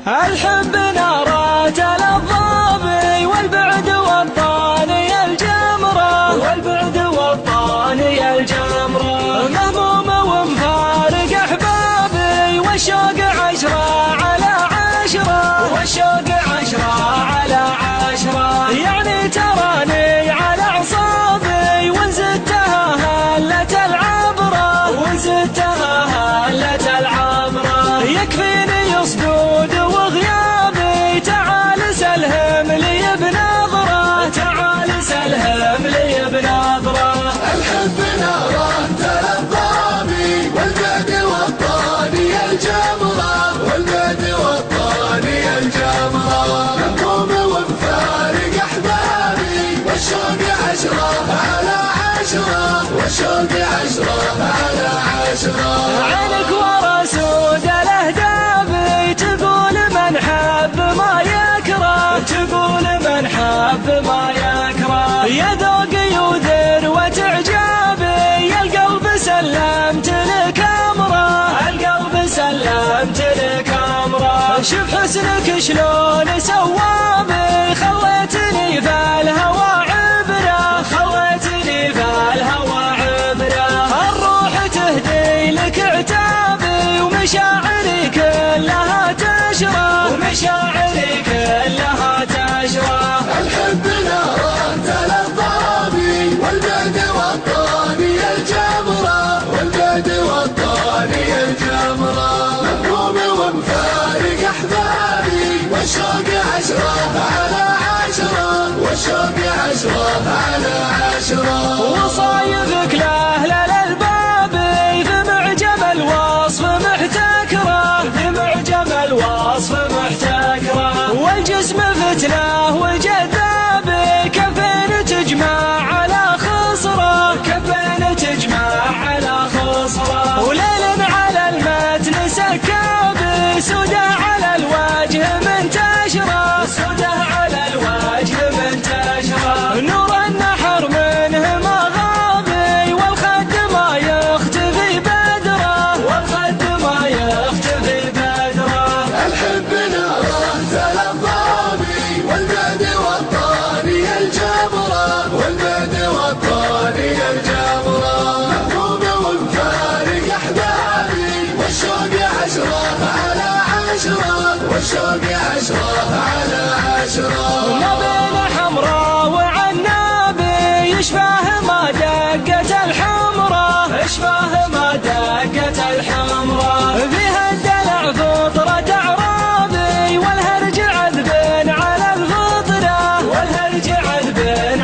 الحب نارة تلظى والبعد والطاني الجمرة، والبعد والطاني الجمرة، مهموم ومفارق أحبابي والشوق 10 على 10، والشوق 10 على 10، يعني تراني على أعصابي وانزدتها هلة العبرة، وانزدتها هلة العبرة، يكفيني صدود وغيابي، تعال سلهم لي بنظرة، تعال سلهم لي بنظرة. الحب ناره تلظى بي والبعد والطاني الجمرة، والبعد والطاني الجمرة، مهموم ومفارق أحبابي والشوق 10 على 10، والشوق 10 على 10. عينك ورا سود الاهداب تقول من حب ما يكره، تقول من حب ما يكره، يا ذوقي وذروة اعجابي، يا القلب سلمت لك امره، القلب سلمت لك امره، شوف حسنك شلون سوابي، خليتني في الهوى عبره، خليتني في الهوى عبره، الروح تهدي لك عتابي ومشاعري كلها تشرى، ومشاعري كلها تشرى. الحب ناره تلظى بي والبعد والطاني الجمرة، والبعد والطاني الجمرة، مهموم ومفارق أحبابي والشوق 10 على 10، والشوق 10 على 10. وصايبك لأهل الألباب في معجم الوصف محتكرة، في معجم الوصف محتكرة، والجسم فتنة وجذاب، كفين تجمع على خصرة، كفين تجمع على خصرة، وليل على المتن سكاب، سودة على الوجه منتشرة، سودة على الوجه منتشرة، نور النحر منه ما غابي، والخد ما يختفي بدره، والخد ما يختفي بدره. الحب ناره تلظى بي والبعد والطاني الجمرة، والبعد والطاني الجمرة، مهموم ومفارق أحبابي والشوق 10 على 10، والشوق 10 على 10. ما بين حمراء وعنابي يشبه ما دقت الحمراء، يشبه ما دقت الحمراء، فيها الدلع فطرة أعرابي والهرج عذب على الفطرة، والهرج عذب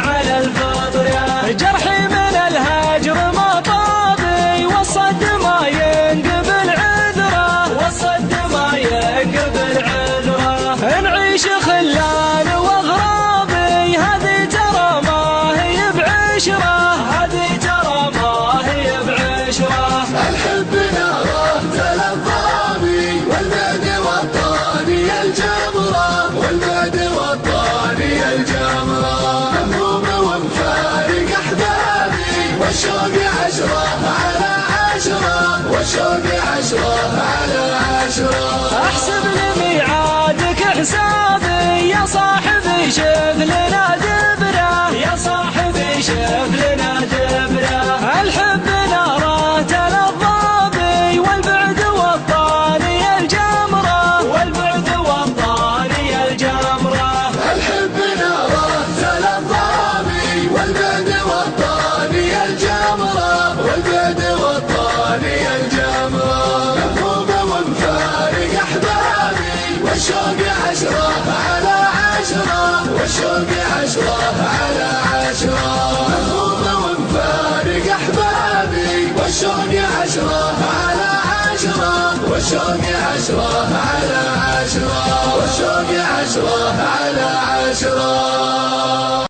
على الفطرة، جرحي من الهجر ما طابي والصد ما ينقبل عذره، والصد ما ينقبل عذره، نعيش خلان واغرابي، هذه ترى ما هي بعشرة، هذه ترى ما هي بعشرة. الحب ناره تلظى بي والبعد والطاني الجمرة، والبعد والطاني الجمرة، مهموم ومفارق أحبابي والشوق 10 على 10، والشوق 10 على 10. احسب لميعادك حسابي يا صاحبي، شوف لنا دبره، يا صاحبي شوف لنا دبره، الحب ناره تلظى بي والبعد والطاني الجمره، والبعد والطاني الجمره. الحب ناره تلظى بي والبعد والطاني الجمرة، والبعد والطاني الجمرة، مهموم ومفارق أحبابي والشوق 10 على 10، والشوق 10 على 10. مهموم ومفارق أحبابي والشوق 10 على 10، والشوق 10 على 10، والشوق 10 على 10.